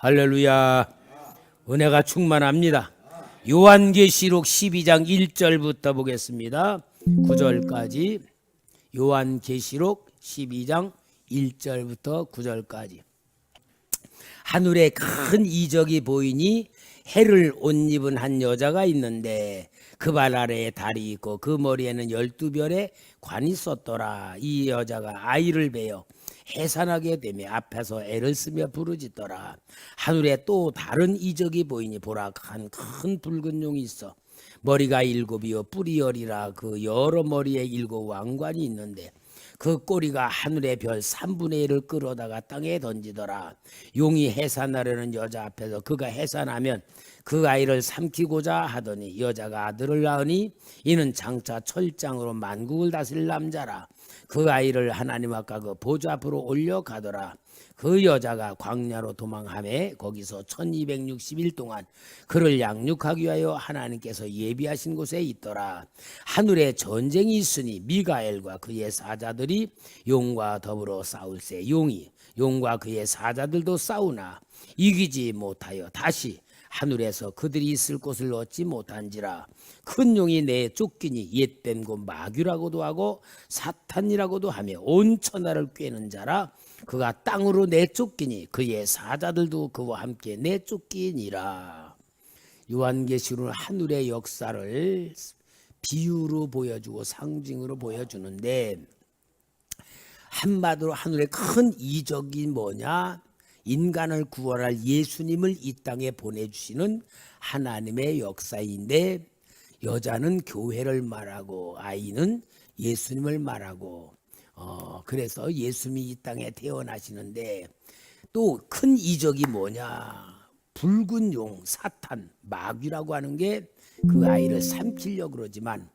할렐루야. 은혜가 충만합니다. 요한계시록 12장 1절부터 보겠습니다. 9절까지. 요한계시록 12장 1절부터 9절까지. 하늘에 큰 이적이 보이니 해를 옷 입은 한 여자가 있는데 그 발 아래에 달이 있고 그 머리에는 12별의 관이 있었더라. 이 여자가 아이를 베어 해산하게 되며 앞에서 애를 쓰며 부르짖더라. 하늘에 또 다른 이적이 보이니 보라, 한 큰 붉은 용이 있어 머리가 7이요 뿔이 10이라. 그 여러 머리에 7 왕관이 있는데 그 꼬리가 하늘의 별 3분의 1을 끌어다가 땅에 던지더라. 용이 해산하려는 여자 앞에서 그가 해산하면 그 아이를 삼키고자 하더니 여자가 아들을 낳으니 이는 장차 철장으로 만국을 다스릴 남자라. 그 아이를 하나님 아까 그 보좌 앞으로 올려가더라. 그 여자가 광야로 도망하며 거기서 1260일 동안 그를 양육하기 위하여 하나님께서 예비하신 곳에 있더라. 하늘에 전쟁이 있으니 미가엘과 그의 사자들이 용과 더불어 싸울세. 용과 그의 사자들도 싸우나 이기지 못하여 다시 하늘에서 그들이 있을 곳을 얻지 못한지라. 큰 용이 내 쫓기니 옛뱀 곧 마귀라고도 하고 사탄이라고도 하며 온 천하를 꿰는 자라. 그가 땅으로 내쫓기니 그의 사자들도 그와 함께 내쫓기니라. 요한계시록은 하늘의 역사를 비유로 보여주고 상징으로 보여주는데, 한마디로 하늘의 큰 이적이 뭐냐? 인간을 구원할 예수님을 이 땅에 보내주시는 하나님의 역사인데, 여자는 교회를 말하고 아이는 예수님을 말하고, 그래서 예수님이 이 땅에 태어나시는데, 또 큰 이적이 뭐냐? 붉은 용, 사탄, 마귀라고 하는 게 그 아이를 삼키려고 그러지만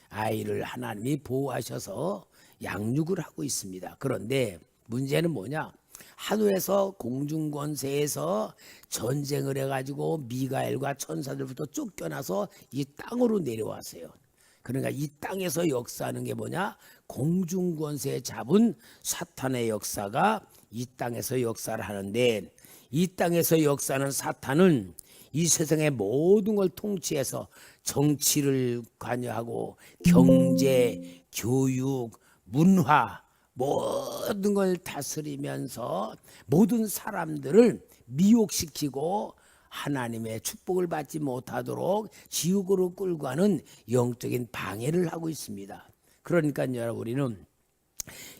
아이를 하나님이 보호하셔서 양육을 하고 있습니다. 그런데 문제는 뭐냐? 하늘에서 공중권세에서 전쟁을 해가지고 미가엘과 천사들부터 쫓겨나서 이 땅으로 내려왔어요. 그러니까 이 땅에서 역사하는 게 뭐냐? 공중권세 잡은 사탄의 역사가 이 땅에서 역사를 하는데, 이 땅에서 역사하는 사탄은 이 세상의 모든 걸 통치해서 정치를 관여하고 경제, 교육, 문화 모든 걸 다스리면서 모든 사람들을 미혹시키고 하나님의 축복을 받지 못하도록 지옥으로 끌고 가는 영적인 방해를 하고 있습니다. 그러니까 여러분, 우리는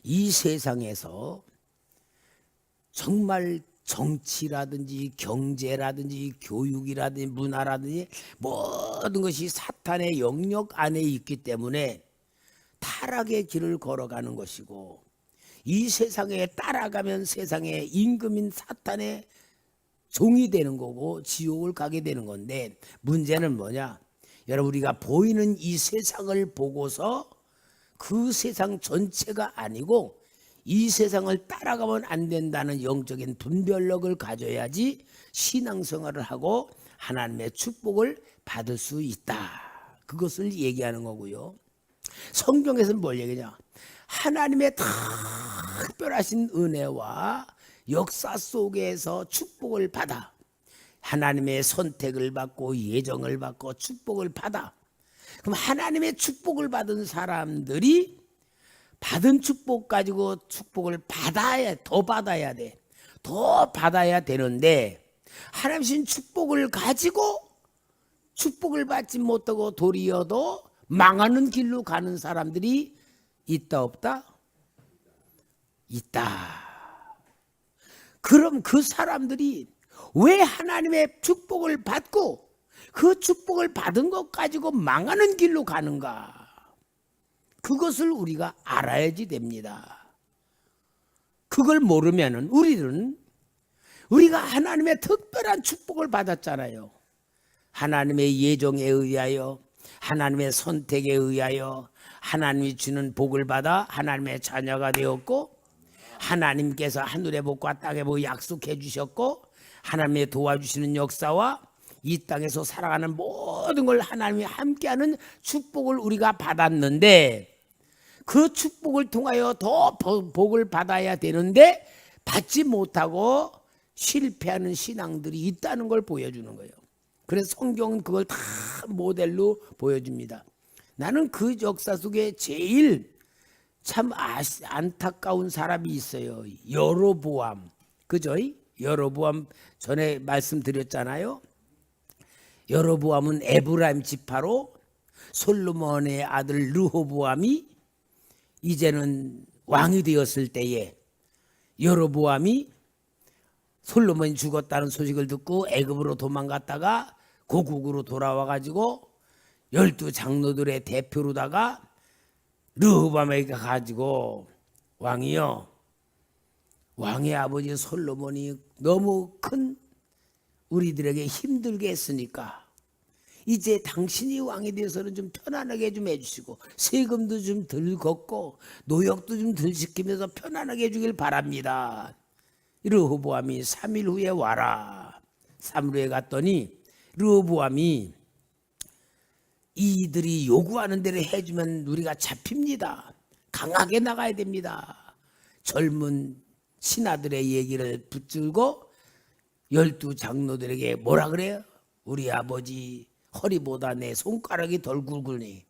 이 세상에서 정말 정치라든지 경제라든지 교육이라든지 문화라든지 모든 것이 사탄의 영역 안에 있기 때문에 타락의 길을 걸어가는 것이고, 이 세상에 따라가면 세상의 임금인 사탄의 종이 되는 거고 지옥을 가게 되는 건데, 문제는 뭐냐? 여러분, 우리가 보이는 이 세상을 보고서 그 세상 전체가 아니고 이 세상을 따라가면 안 된다는 영적인 분별력을 가져야지 신앙생활을 하고 하나님의 축복을 받을 수 있다. 그것을 얘기하는 거고요. 성경에서는 뭘 얘기하냐? 하나님의 특별하신 은혜와 역사 속에서 축복을 받아, 하나님의 선택을 받고 예정을 받고 축복을 받아. 그럼 하나님의 축복을 받은 사람들이 받은 축복 가지고 축복을 더 받아야 돼. 더 받아야 되는데, 하나님 신 축복을 가지고 축복을 받지 못하고 도리어도 망하는 길로 가는 사람들이 있다 없다? 있다. 그럼 그 사람들이 왜 하나님의 축복을 받고 그 축복을 받은 것 가지고 망하는 길로 가는가? 그것을 우리가 알아야지 됩니다. 그걸 모르면은 우리가 하나님의 특별한 축복을 받았잖아요. 하나님의 예정에 의하여, 하나님의 선택에 의하여 하나님이 주는 복을 받아 하나님의 자녀가 되었고, 하나님께서 하늘의 복과 땅의 복을 약속해 주셨고, 하나님의 도와주시는 역사와 이 땅에서 살아가는 모든 걸 하나님이 함께하는 축복을 우리가 받았는데, 그 축복을 통하여 더 복을 받아야 되는데 받지 못하고 실패하는 신앙들이 있다는 걸 보여주는 거예요. 그래서 성경은 그걸 다 모델로 보여줍니다. 나는 그 역사 속에 제일 참 안타까운 사람이 있어요. 여로보암. 그죠? 여로보암 전에 말씀드렸잖아요. 여로보암은 에브라임 지파로 솔로몬의 아들 르호보암이 이제는 왕이 되었을 때에 여로보암이 솔로몬이 죽었다는 소식을 듣고 애굽으로 도망갔다가 고국으로 돌아와 가지고 12장로들의 대표로다가 르호보암에게 가지고 왕이요, 왕의 아버지 솔로몬이 너무 큰 우리들에게 힘들게 했으니까 이제 당신이 왕이 되어서는 좀 편안하게 좀 해주시고 세금도 좀 덜 걷고 노역도 좀 덜 시키면서 편안하게 해주길 바랍니다. 르호보암이 3일 후에 와라. 3일 후에 갔더니 르호보암이 이들이 요구하는 대로 해주면 우리가 잡힙니다. 강하게 나가야 됩니다. 젊은 신하들의 얘기를 붙들고 12장로들에게 뭐라 그래요? 우리 아버지 허리보다 내 손가락이 덜 굵으니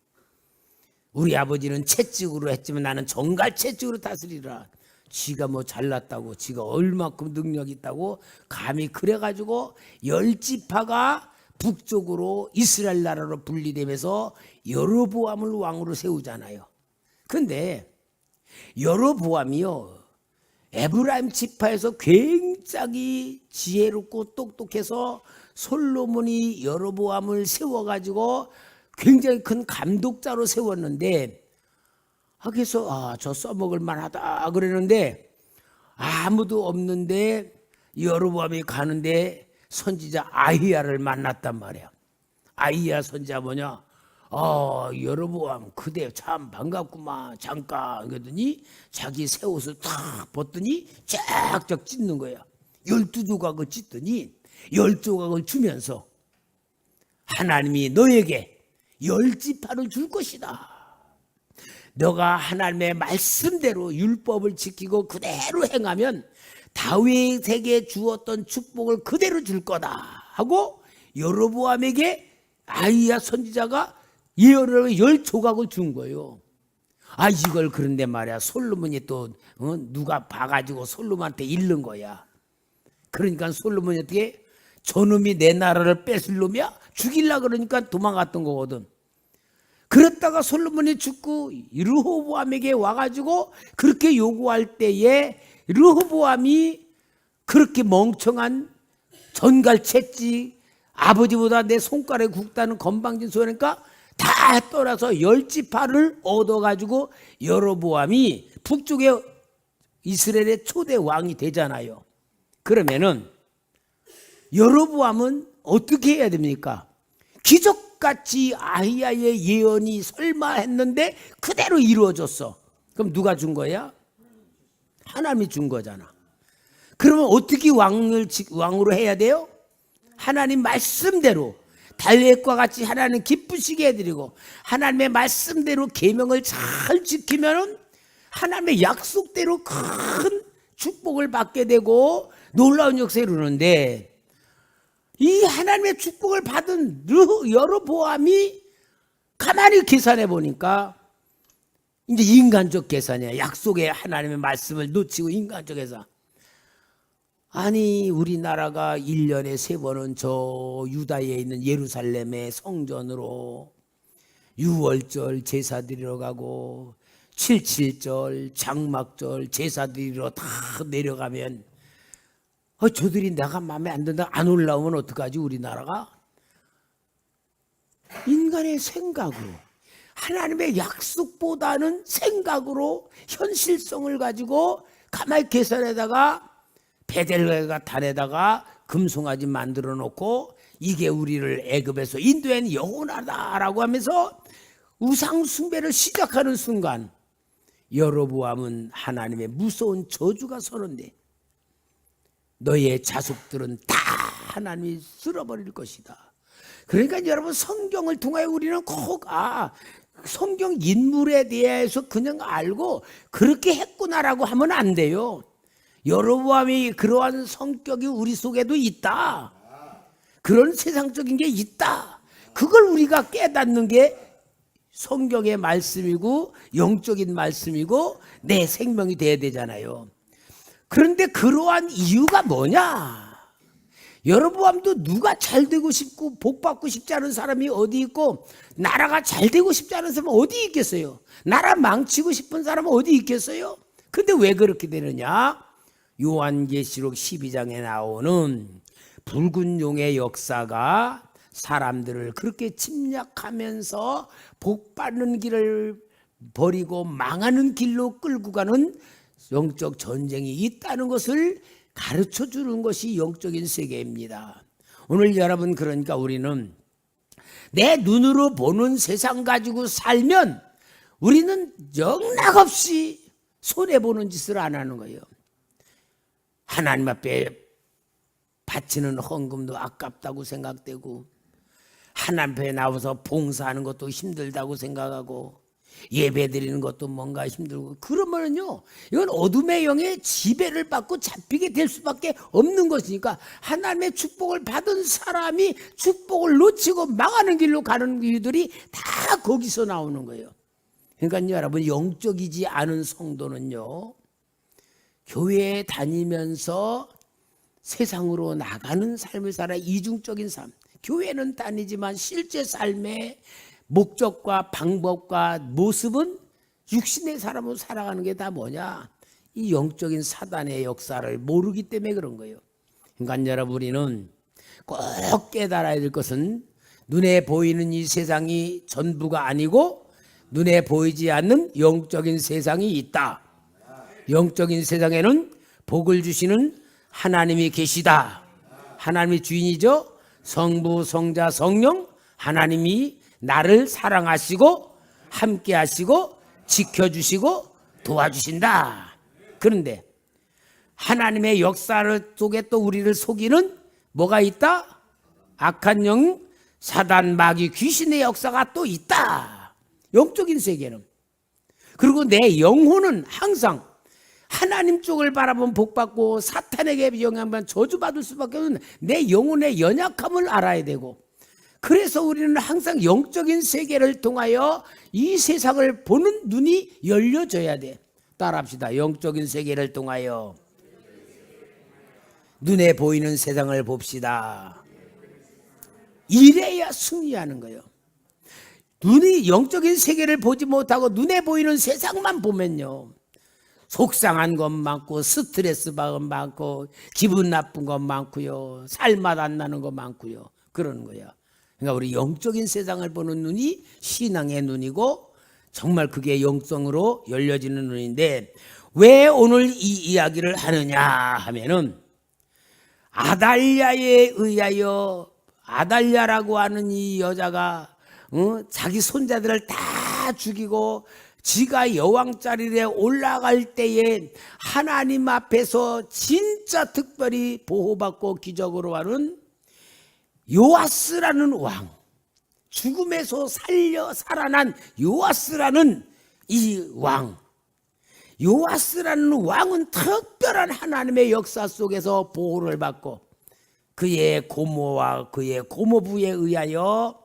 우리 아버지는 채찍으로 했지만 나는 정갈 채찍으로 다스리라. 지가 뭐 잘났다고, 지가 얼마큼 능력 있다고 감히 그래가지고 10지파가 북쪽으로 이스라엘 나라로 분리되면서 여로보암을 왕으로 세우잖아요. 근데 여로보암이요, 에브라임 지파에서 굉장히 지혜롭고 똑똑해서 솔로몬이 여로보암을 세워가지고 굉장히 큰 감독자로 세웠는데, 그래서 저 써먹을 만하다 그러는데 아무도 없는데 여로보암이 가는데 선지자 아히야를 만났단 말이야. 아히야 선지자 뭐냐? 여로보암 그대 참 반갑구만. 잠깐 그러더니 자기 새 옷을 탁 벗더니 쫙쫙 찢는 거야. 12조각을 찢더니 10조각을 주면서 하나님이 너에게 10지파를 줄 것이다. 너가 하나님의 말씀대로 율법을 지키고 그대로 행하면 다윗에게 주었던 축복을 그대로 줄 거다 하고 여로보암에게 아히야 선지자가 예언을 10조각을 준 거예요. 이걸 그런데 말이야 솔로몬이 또 누가 봐가지고 솔로몬한테 잃는 거야. 그러니까 솔로몬이 어떻게 저놈이 내 나라를 뺏을 놈이야? 죽이려 그러니까 도망갔던 거거든. 그랬다가 솔로몬이 죽고 르호보암에게 와가지고 그렇게 요구할 때에 르호보암이 그렇게 멍청한 전갈채찍, 아버지보다 내 손가락에 굵다는 건방진 소리니까 다 떠나서 10지파를 얻어가지고 여로보암이 북쪽에 이스라엘의 초대 왕이 되잖아요. 그러면은 여로보암은 어떻게 해야 됩니까? 기적같이 아히야의 예언이 설마 했는데 그대로 이루어졌어. 그럼 누가 준 거야? 하나님이 준 거잖아. 그러면 어떻게 왕으로 해야 돼요? 하나님 말씀대로 달렛과 같이 하나님 기쁘시게 해드리고 하나님의 말씀대로 계명을 잘 지키면 하나님의 약속대로 큰 축복을 받게 되고 놀라운 역사를 이루는데, 이 하나님의 축복을 받은 여로보암이 가만히 계산해 보니까 이제 인간적 계산이야. 약속의 하나님의 말씀을 놓치고 인간적 계산. 아니 우리나라가 1년에 3번은 저 유다에 있는 예루살렘의 성전으로 유월절 제사 드리러 가고 77절 장막절 제사 드리러 다 내려가면 저들이 내가 마음에 안 든다 안 올라오면 어떡하지? 우리나라가 인간의 생각으로 하나님의 약속보다는 생각으로 현실성을 가지고 가만히 계산에다가 베델레가 단에다가 금송아지 만들어 놓고 이게 우리를 애굽에서 인도한 영원하다라고 하면서 우상 숭배를 시작하는 순간 여로보암은 하나님의 무서운 저주가 서는데 너의 자손들은 다 하나님이 쓸어버릴 것이다. 그러니까 여러분 성경을 통하여 우리는 꼭 성경 인물에 대해서 그냥 알고 그렇게 했구나라고 하면 안 돼요. 여로보암이 그러한 성격이 우리 속에도 있다. 그런 세상적인 게 있다. 그걸 우리가 깨닫는 게 성경의 말씀이고 영적인 말씀이고 내 생명이 돼야 되잖아요. 그런데 그러한 이유가 뭐냐? 여로보암도 누가 잘 되고 싶고 복 받고 싶지 않은 사람이 어디 있고 나라가 잘 되고 싶지 않은 사람은 어디 있겠어요? 나라 망치고 싶은 사람은 어디 있겠어요? 근데 왜 그렇게 되느냐? 요한계시록 12장에 나오는 붉은 용의 역사가 사람들을 그렇게 침략하면서 복 받는 길을 버리고 망하는 길로 끌고 가는 영적 전쟁이 있다는 것을 가르쳐 주는 것이 영적인 세계입니다. 오늘 여러분, 그러니까 우리는 내 눈으로 보는 세상 가지고 살면 우리는 영락없이 손해보는 짓을 안 하는 거예요. 하나님 앞에 바치는 헌금도 아깝다고 생각되고 하나님 앞에 나와서 봉사하는 것도 힘들다고 생각하고 예배 드리는 것도 뭔가 힘들고, 그러면요 이건 어둠의 영의 지배를 받고 잡히게 될 수밖에 없는 것이니까 하나님의 축복을 받은 사람이 축복을 놓치고 망하는 길로 가는 이유들이 다 거기서 나오는 거예요. 그러니까 여러분, 영적이지 않은 성도는요 교회에 다니면서 세상으로 나가는 삶을 살아. 이중적인 삶. 교회는 다니지만 실제 삶의 목적과 방법과 모습은 육신의 사람으로 살아가는 게 다 뭐냐? 이 영적인 사단의 역사를 모르기 때문에 그런 거예요. 그러니까 여러분, 우리는 꼭 깨달아야 될 것은 눈에 보이는 이 세상이 전부가 아니고 눈에 보이지 않는 영적인 세상이 있다. 영적인 세상에는 복을 주시는 하나님이 계시다. 하나님이 주인이죠. 성부, 성자, 성령, 하나님이 나를 사랑하시고 함께 하시고 지켜주시고 도와주신다. 그런데 하나님의 역사를 속에 또 우리를 속이는 뭐가 있다? 악한 영, 사단, 마귀, 귀신의 역사가 또 있다. 영적인 세계는. 그리고 내 영혼은 항상 하나님 쪽을 바라보면 복받고 사탄에게 영향받으면 저주받을 수밖에 없는 내 영혼의 연약함을 알아야 되고, 그래서 우리는 항상 영적인 세계를 통하여 이 세상을 보는 눈이 열려져야 돼. 따라합시다. 영적인 세계를 통하여 눈에 보이는 세상을 봅시다. 이래야 승리하는 거예요. 눈이 영적인 세계를 보지 못하고 눈에 보이는 세상만 보면요 속상한 것 많고 스트레스 받은 것 많고 기분 나쁜 것 많고요, 살맛 안 나는 것 많고요, 그러는 거예요. 그러니까 우리 영적인 세상을 보는 눈이 신앙의 눈이고 정말 그게 영성으로 열려지는 눈인데, 왜 오늘 이 이야기를 하느냐 하면은 아달랴에 의하여, 아달랴라고 하는 이 여자가 자기 손자들을 다 죽이고 지가 여왕 자리에 올라갈 때에 하나님 앞에서 진짜 특별히 보호받고 기적으로 하는 요아스라는 왕, 죽음에서 살아난 요아스라는 이 왕, 요아스라는 왕은 특별한 하나님의 역사 속에서 보호를 받고 그의 고모와 그의 고모부에 의하여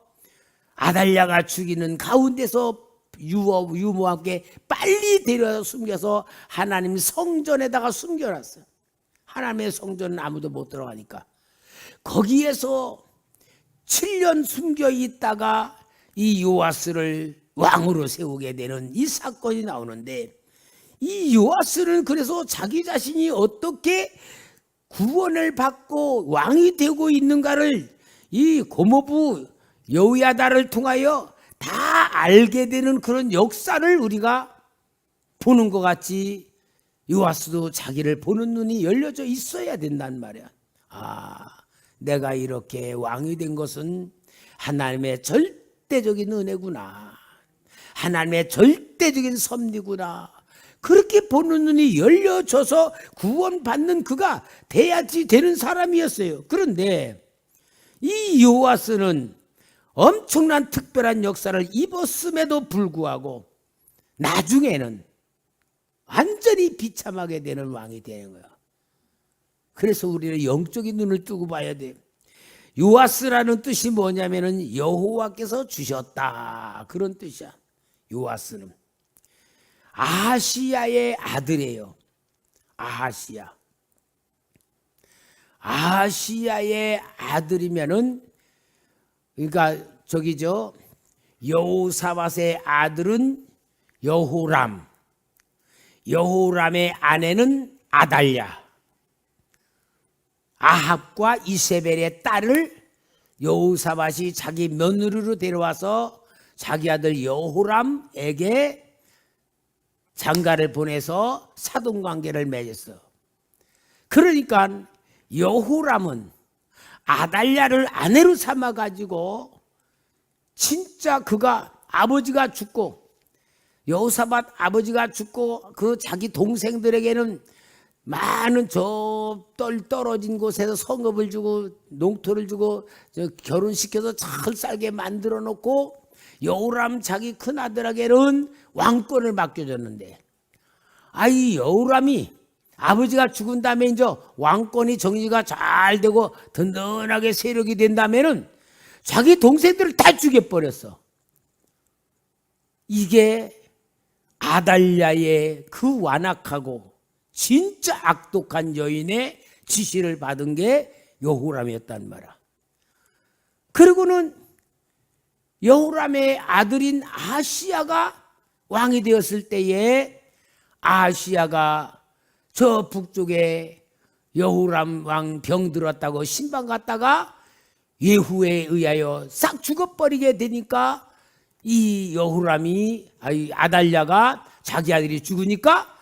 아달랴가 죽이는 가운데서 유모와 함께 빨리 데려다 숨겨서 하나님 성전에다가 숨겨놨어요. 하나님의 성전은 아무도 못 들어가니까 거기에서 7년 숨겨 있다가 이 요아스를 왕으로 세우게 되는 이 사건이 나오는데, 이 요아스는 그래서 자기 자신이 어떻게 구원을 받고 왕이 되고 있는가를 이 고모부 여호야다를 통하여 다 알게 되는 그런 역사를 우리가 보는 것 같이 요아스도 자기를 보는 눈이 열려져 있어야 된단 말이야. 아, 내가 이렇게 왕이 된 것은 하나님의 절대적인 은혜구나, 하나님의 절대적인 섭리구나, 그렇게 보는 눈이 열려져서 구원받는 그가 돼야지 되는 사람이었어요. 그런데 이 요아스는 엄청난 특별한 역사를 입었음에도 불구하고 나중에는 완전히 비참하게 되는 왕이 되는 거야. 그래서 우리는 영적인 눈을 뜨고 봐야 돼. 요아스라는 뜻이 뭐냐면은 여호와께서 주셨다, 그런 뜻이야. 요아스는 아하시야의 아들이에요. 아하시야의 아들이면은, 그러니까 저기죠, 여호사밧의 아들은 여호람, 여호람의 아내는 아달랴. 아합과 이세벨의 딸을 여호사밧이 자기 며느리로 데려와서 자기 아들 여호람에게 장가를 보내서 사돈관계를 맺었어. 그러니까 여호람은 아달랴를 아내로 삼아가지고 진짜 그가 아버지가 죽고, 여호사밧 아버지가 죽고 그 자기 동생들에게는 많은 저 떨어진 곳에서 성읍을 주고 농토를 주고 결혼시켜서 잘 살게 만들어 놓고, 여호람 자기 큰아들에게는 왕권을 맡겨줬는데, 이 여호람이 아버지가 죽은 다음에 이제 왕권이 정리가 잘 되고 든든하게 세력이 된다면은 자기 동생들을 다 죽여버렸어. 이게 아달랴의 그 완악하고 진짜 악독한 여인의 지시를 받은 게 여호람이었단 말이야. 그리고는 여호람의 아들인 아하시야가 왕이 되었을 때에 아하시야가 저 북쪽에 여호람 왕 병 들었다고 신방 갔다가 예후에 의하여 싹 죽어버리게 되니까, 이 여호람이 아달랴가 자기 아들이 죽으니까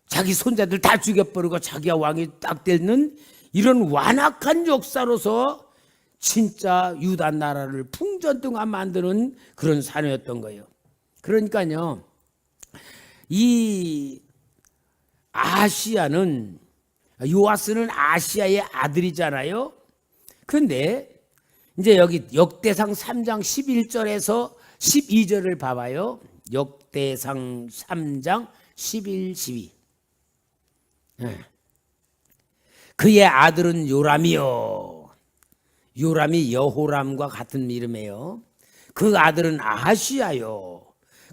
자기 손자들 다 죽여버리고 자기가 왕이 딱 되는 이런 완악한 역사로서 진짜 유다 나라를 풍전등화 만드는 그런 사내였던 거예요. 그러니까요, 이 아시야는, 요아스는 아시야의 아들이잖아요. 그런데 이제 여기 역대상 3장 11절에서 12절을 봐봐요. 역대상 3장 11, 12. 그의 아들은 요람이요. 요람이 여호람과 같은 이름이에요. 그 아들은 아하시야요.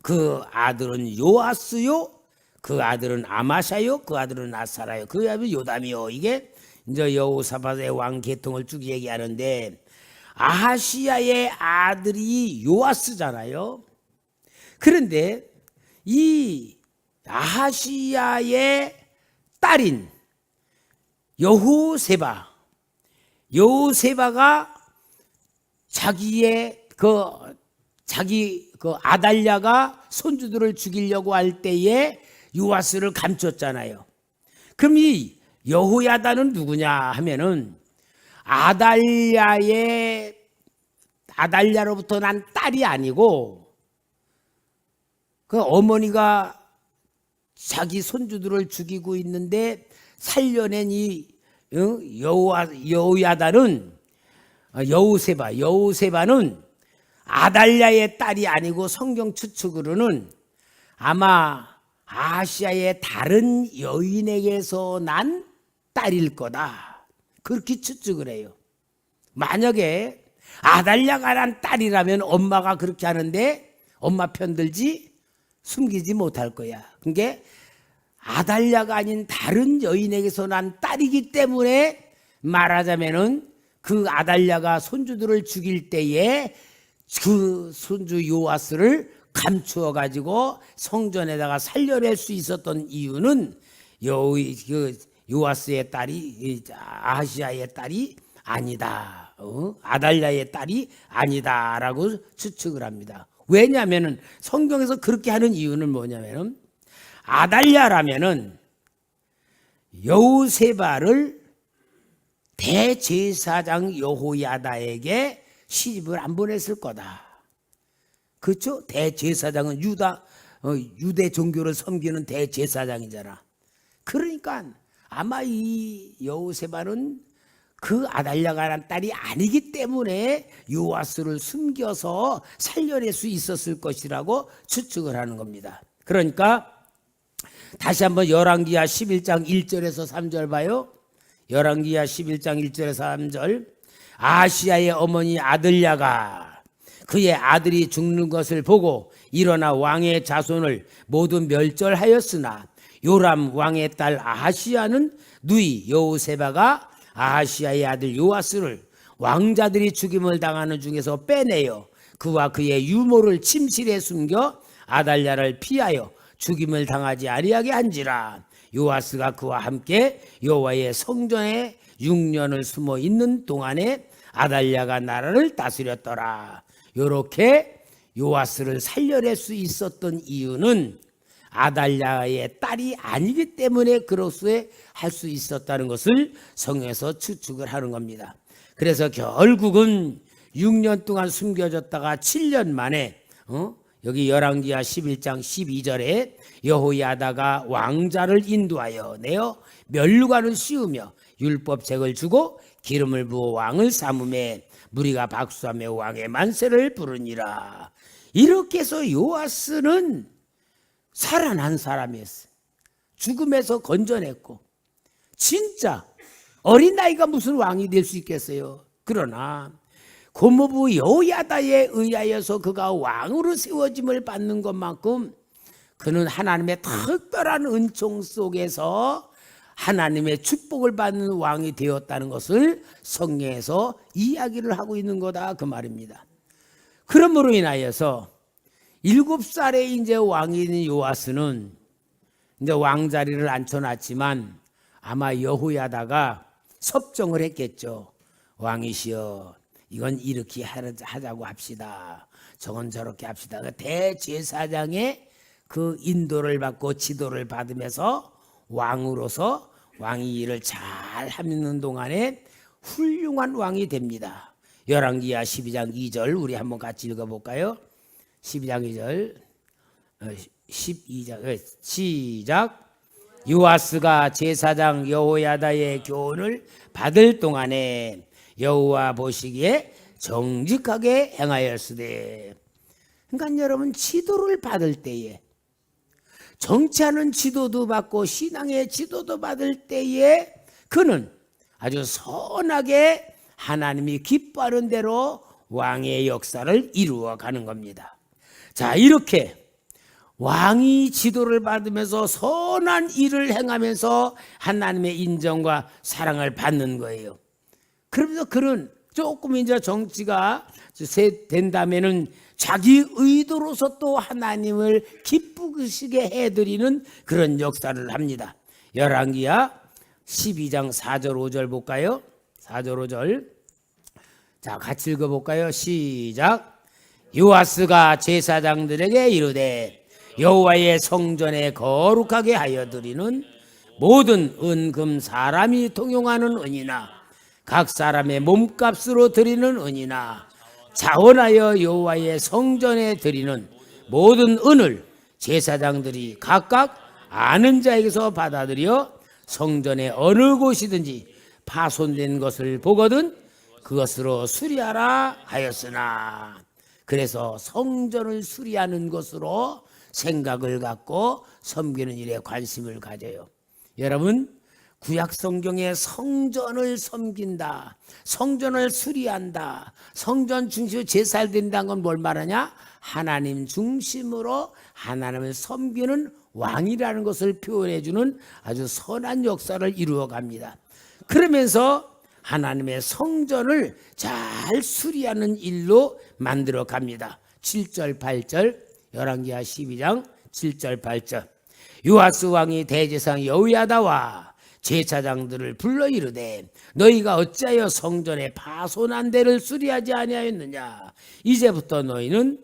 그 아들은 요아스요. 그 아들은 아마샤요. 그 아들은 아사라요. 그 아들은 요담이요. 이게 이제 여호사밧의 왕 계통을 쭉 얘기하는데, 아하시야의 아들이 요아스잖아요. 그런데 이 아하시야의 딸인 여호세바가 자기 아달랴가 손주들을 죽이려고 할 때에 요아스를 감췄잖아요. 그럼 이 여호야다는 누구냐 하면은 아달랴로부터 난 딸이 아니고, 그 어머니가 자기 손주들을 죽이고 있는데 살려낸 이 여호야다는 여호세바는 아달랴의 딸이 아니고 성경 추측으로는 아마 아시아의 다른 여인에게서 난 딸일 거다, 그렇게 추측을 해요. 만약에 아달랴가 난 딸이라면 엄마가 그렇게 하는데 엄마 편들지 숨기지 못할 거야. 그게 아달랴가 아닌 다른 여인에게서 난 딸이기 때문에 말하자면은 그 아달랴가 손주들을 죽일 때에 그 손주 요아스를 감추어 가지고 성전에다가 살려낼 수 있었던 이유는 요아스의 딸이 아하시야의 딸이 아니다, 아달랴의 딸이 아니다라고 추측을 합니다. 왜냐하면은 성경에서 그렇게 하는 이유는 뭐냐면은, 아달랴라면은 여호세바를 대제사장 여호야다에게 시집을 안 보냈을 거다. 그렇죠? 대제사장은 유대 종교를 섬기는 대제사장이잖아. 그러니까 아마 이 여호세바는 그 아달랴가 난 딸이 아니기 때문에 요아스를 숨겨서 살려낼 수 있었을 것이라고 추측을 하는 겁니다. 그러니까 다시 한번 열왕기하 11장 1절에서 3절 봐요. 열왕기하 11장 1절에서 3절. 아하시야의 어머니 아들랴가 그의 아들이 죽는 것을 보고 일어나 왕의 자손을 모두 멸절하였으나 요람 왕의 딸 아하시야는 누이 여호세바가 아하시야의 아들 요아스를 왕자들이 죽임을 당하는 중에서 빼내어 그와 그의 유모를 침실에 숨겨 아달랴를 피하여 죽임을 당하지 아니하게 한지라. 요아스가 그와 함께 여호와의 성전에 6년을 숨어 있는 동안에 아달랴가 나라를 다스렸더라. 요렇게 요아스를 살려낼 수 있었던 이유는 아달랴의 딸이 아니기 때문에 그로서에 할 수 있었다는 것을 성경에서 추측을 하는 겁니다. 그래서 결국은 6년 동안 숨겨졌다가 7년 만에 여기 열왕기하 11장 12절에 여호야다가 왕자를 인도하여 내어 면류관을 씌우며 율법책을 주고 기름을 부어 왕을 삼음에 무리가 박수하며 왕의 만세를 부르니라. 이렇게 해서 요아스는 살아난 사람이었어요. 죽음에서 건져냈고 진짜 어린 나이가 무슨 왕이 될 수 있겠어요. 그러나 고모부 여호야다에 의하여서 그가 왕으로 세워짐을 받는 것만큼 그는 하나님의 특별한 은총 속에서 하나님의 축복을 받는 왕이 되었다는 것을 성경에서 이야기를 하고 있는 거다 그 말입니다. 그러므로 인하여서 7살에 이제 왕인 요아스는 이제 왕자리를 앉혀놨지만 아마 여호야다가 섭정을 했겠죠. 왕이시여, 이건 이렇게 하자고 합시다. 저건 저렇게 합시다. 대제사장의 그 인도를 받고 지도를 받으면서 왕으로서 왕이 일을 잘 하는 동안에 훌륭한 왕이 됩니다. 열왕기하 12장 2절 우리 한번 같이 읽어볼까요? 12장 2절 12장 시작. 요아스가 제사장 여호야다의 교훈을 받을 동안에 여호와 보시기에 정직하게 행하였으되. 그러니까 여러분 지도를 받을 때에 정치하는 지도도 받고 신앙의 지도도 받을 때에 그는 아주 선하게 하나님이 기뻐하는 대로 왕의 역사를 이루어가는 겁니다. 자, 이렇게 왕이 지도를 받으면서 선한 일을 행하면서 하나님의 인정과 사랑을 받는 거예요. 그러면서 그는 조금 이제 정치가 된다면은 자기 의도로서 또 하나님을 기쁘시게 해드리는 그런 역사를 합니다. 열왕기하 12장 4절 5절 볼까요? 4절 5절. 자, 같이 읽어볼까요? 시작. 요아스가 제사장들에게 이르되 여호와의 성전에 거룩하게 하여 드리는 모든 은금 사람이 통용하는 은이나 각 사람의 몸값으로 드리는 은이나 자원하여 여호와의 성전에 드리는 모든 은을 제사장들이 각각 아는 자에게서 받아들여 성전의 어느 곳이든지 파손된 것을 보거든 그것으로 수리하라 하였으나. 그래서 성전을 수리하는 것으로 생각을 갖고 섬기는 일에 관심을 가져요. 여러분, 구약 성경에 성전을 섬긴다, 성전을 수리한다, 성전 중심으로 제사를 드린다는 건 뭘 말하냐? 하나님 중심으로 하나님을 섬기는 왕이라는 것을 표현해 주는 아주 선한 역사를 이루어 갑니다. 그러면서 하나님의 성전을 잘 수리하는 일로 만들어 갑니다. 7절 8절 열왕기하 12장 7절 8절. 요아스 왕이 대제사장 여호야다와 제사장들을 불러 이르되 너희가 어찌하여 성전의 파손한 데를 수리하지 아니하였느냐? 이제부터 너희는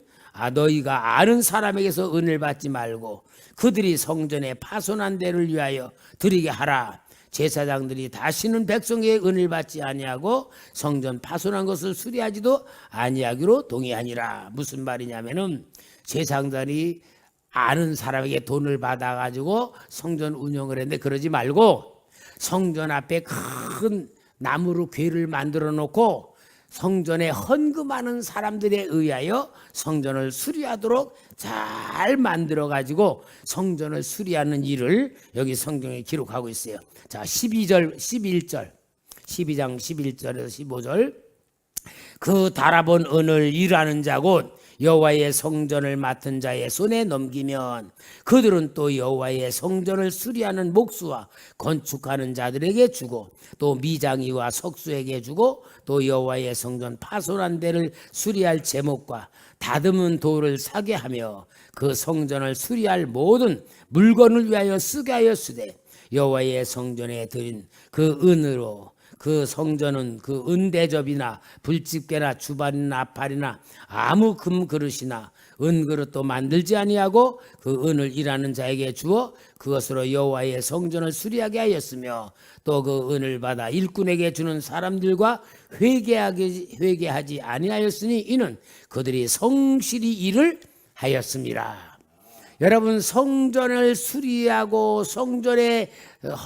너희가 아는 사람에게서 은을 받지 말고 그들이 성전의 파손한 데를 위하여 드리게 하라. 제사장들이 다시는 백성의 은을 받지 아니하고 성전 파손한 것을 수리하지도 아니하기로 동의하니라. 무슨 말이냐면은 제사장들이 아는 사람에게 돈을 받아가지고 성전 운영을 했는데 그러지 말고 성전 앞에 큰 나무로 궤를 만들어 놓고 성전에 헌금하는 사람들에 의하여 성전을 수리하도록 잘 만들어 가지고 성전을 수리하는 일을 여기 성경에 기록하고 있어요. 자, 12절 11절 12장 11절에서 15절. 그 달아본 은을 일하는 자 곧 여호와의 성전을 맡은 자의 손에 넘기면 그들은 또 여호와의 성전을 수리하는 목수와 건축하는 자들에게 주고 또 미장이와 석수에게 주고 또 여호와의 성전 파손한 데를 수리할 제목과 다듬은 돌을 사게 하며 그 성전을 수리할 모든 물건을 위하여 쓰게 하였으되 여호와의 성전에 드린 그 은으로 그 성전은 그 은대접이나 불집게나 주반이나 앞팔이나 아무 금그릇이나 은그릇도 만들지 아니하고 그 은을 일하는 자에게 주어 그것으로 여호와의 성전을 수리하게 하였으며 또 그 은을 받아 일꾼에게 주는 사람들과 회개하지 아니하였으니 이는 그들이 성실히 일을 하였습니다. 여러분, 성전을 수리하고 성전의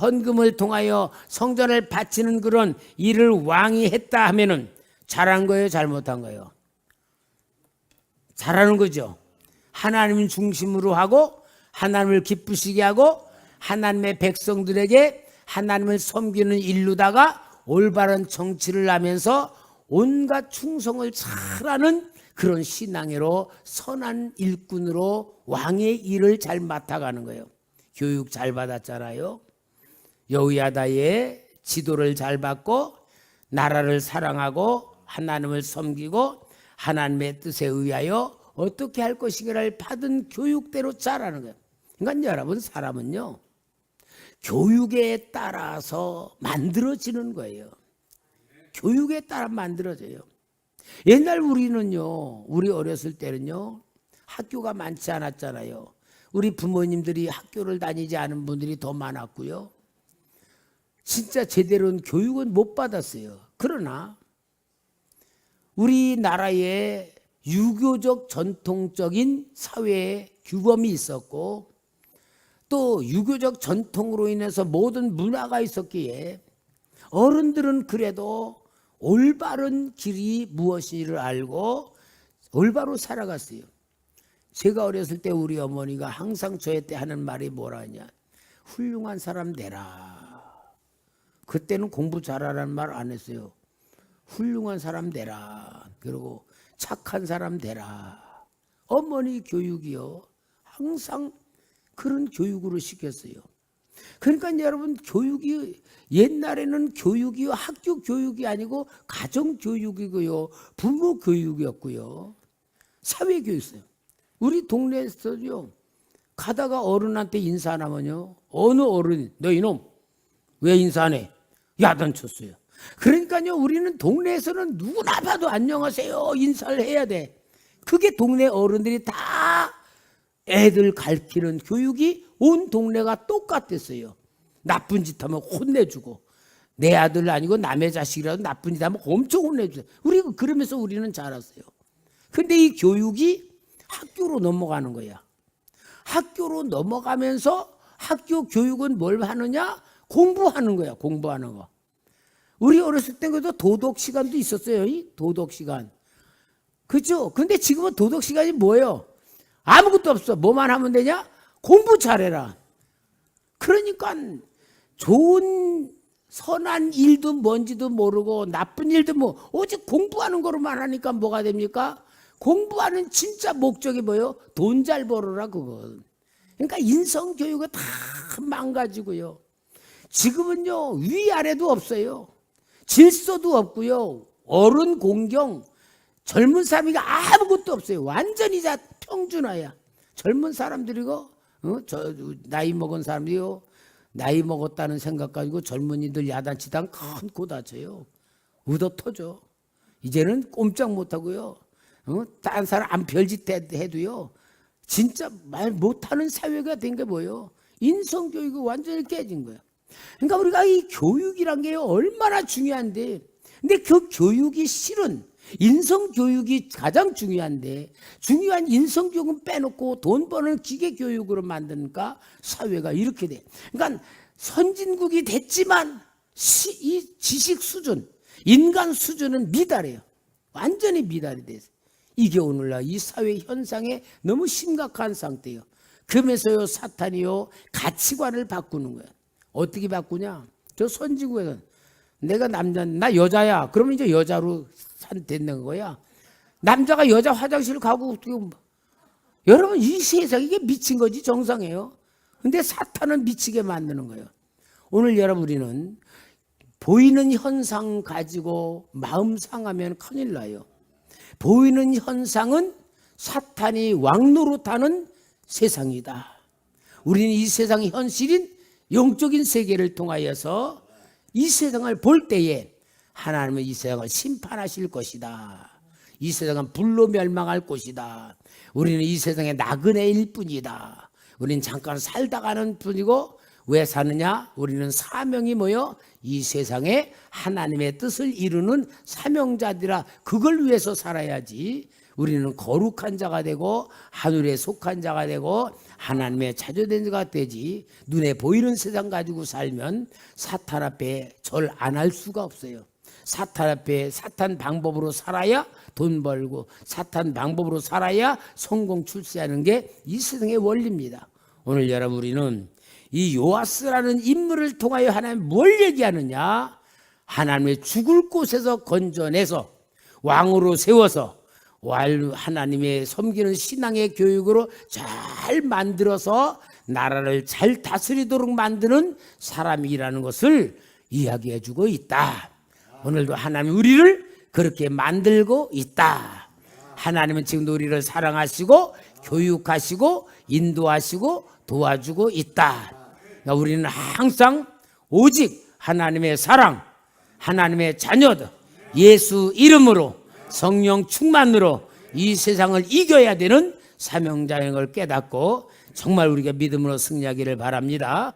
헌금을 통하여 성전을 바치는 그런 일을 왕이 했다 하면은 잘한 거예요, 잘못한 거예요? 잘하는 거죠. 하나님 중심으로 하고 하나님을 기쁘시게 하고 하나님의 백성들에게 하나님을 섬기는 일루다가 올바른 정치를 하면서 온갖 충성을 잘하는 그런 신앙으로 선한 일꾼으로 왕의 일을 잘 맡아가는 거예요. 교육 잘 받았잖아요. 여호야다의 지도를 잘 받고 나라를 사랑하고 하나님을 섬기고 하나님의 뜻에 의하여 어떻게 할 것인가를 받은 교육대로 잘하는 거예요. 그러니까 여러분, 사람은요 교육에 따라서 만들어지는 거예요. 교육에 따라 만들어져요. 옛날 우리는요, 우리 어렸을 때는요 학교가 많지 않았잖아요. 우리 부모님들이 학교를 다니지 않은 분들이 더 많았고요. 진짜 제대로 교육은 못 받았어요. 그러나 우리나라에 유교적 전통적인 사회의 규범이 있었고 또 유교적 전통으로 인해서 모든 문화가 있었기에 어른들은 그래도 올바른 길이 무엇인지를 알고 올바로 살아갔어요. 제가 어렸을 때 우리 어머니가 항상 저한테 하는 말이 뭐라 하냐, 훌륭한 사람 되라. 그때는 공부 잘하라는 말 안 했어요. 훌륭한 사람 되라. 그리고 착한 사람 되라. 어머니 교육이요, 항상 그런 교육으로 시켰어요. 그러니까 여러분, 교육이 옛날에는 교육이요 학교 교육이 아니고 가정 교육이고요 부모 교육이었고요 사회 교육이었어요. 우리 동네에서요 가다가 어른한테 인사 안 하면요 어느 어른이 너 이놈 왜 인사 안 해? 야단쳤어요. 그러니까요 우리는 동네에서는 누구나 봐도 안녕하세요 인사를 해야 돼. 그게 동네 어른들이 다 애들 가르치는 교육이 온 동네가 똑같았어요. 나쁜 짓 하면 혼내주고, 내 아들 아니고 남의 자식이라도 나쁜 짓 하면 엄청 혼내주세요. 그러면서 우리는 자랐어요. 근데 이 교육이 학교로 넘어가는 거야. 학교로 넘어가면서 학교 교육은 뭘 하느냐? 공부하는 거야. 공부하는 거. 우리 어렸을 때 그래도 도덕 시간도 있었어요. 이 도덕 시간. 그죠? 근데 지금은 도덕 시간이 뭐예요? 아무것도 없어. 뭐만 하면 되냐? 공부 잘해라. 그러니까 좋은 선한 일도 뭔지도 모르고 나쁜 일도 뭐 오직 공부하는 거로만 하니까 뭐가 됩니까? 공부하는 진짜 목적이 뭐예요? 돈 잘 벌어라 그건. 그러니까 인성교육은 다 망가지고요. 지금은요 위아래도 없어요. 질서도 없고요. 어른 공경, 젊은 사람이 아무것도 없어요. 완전히 다 평준화야. 젊은 사람들이고 나이 먹은 사람들이요 나이 먹었다는 생각 가지고 젊은이들 야단치다 큰 코 다쳐요. 의도 터져. 이제는 꼼짝 못하고요. 딴 사람 안 별짓 해도요 진짜 말 못하는 사회가 된 게 뭐예요? 인성교육이 완전히 깨진 거야. 그러니까 우리가 이 교육이란 게 얼마나 중요한데, 근데 그 교육이 실은 인성교육이 가장 중요한데 중요한 인성교육은 빼놓고 돈 버는 기계교육으로 만드니까 사회가 이렇게 돼. 그러니까 선진국이 됐지만 이 지식 수준, 인간 수준은 미달해요. 완전히 미달이 돼서 이게 오늘날 이 사회 현상에 너무 심각한 상태예요. 그러면서요 사탄이요 가치관을 바꾸는 거예요. 어떻게 바꾸냐? 저 선진국에서는 내가 남자, 나 여자야. 그러면 이제 여자로 되는 거야. 남자가 여자 화장실 가고 어떻게 여러분 이 세상 이게 미친 거지 정상이에요. 근데 사탄은 미치게 만드는 거예요. 오늘 여러분 우리는 보이는 현상 가지고 마음 상하면 큰일 나요. 보이는 현상은 사탄이 왕노릇하는 세상이다. 우리는 이 세상의 현실인 영적인 세계를 통하여서 이 세상을 볼 때에 하나님은 이 세상을 심판하실 것이다. 이 세상은 불로 멸망할 것이다. 우리는 이 세상의 나그네일 뿐이다. 우리는 잠깐 살다 가는 뿐이고 왜 사느냐? 우리는 사명이 뭐요? 이 세상에 하나님의 뜻을 이루는 사명자들이라 그걸 위해서 살아야지. 우리는 거룩한 자가 되고 하늘에 속한 자가 되고 하나님의 자녀된 자가 되지. 눈에 보이는 세상 가지고 살면 사탄 앞에 절 안 할 수가 없어요. 사탄 앞에 사탄 방법으로 살아야 돈 벌고 사탄 방법으로 살아야 성공 출세하는 게 이 세상의 원리입니다. 오늘 여러분 우리는 이 요아스라는 인물을 통하여 하나님 뭘 얘기하느냐? 하나님의 죽을 곳에서 건져내서 왕으로 세워서 하나님의 섬기는 신앙의 교육으로 잘 만들어서 나라를 잘 다스리도록 만드는 사람이라는 것을 이야기해 주고 있다. 오늘도 하나님 우리를 그렇게 만들고 있다. 하나님은 지금도 우리를 사랑하시고 교육하시고 인도하시고 도와주고 있다. 그러니까 우리는 항상 오직 하나님의 사랑, 하나님의 자녀들, 예수 이름으로 성령 충만으로 이 세상을 이겨야 되는 사명자인 걸 깨닫고 정말 우리가 믿음으로 승리하기를 바랍니다.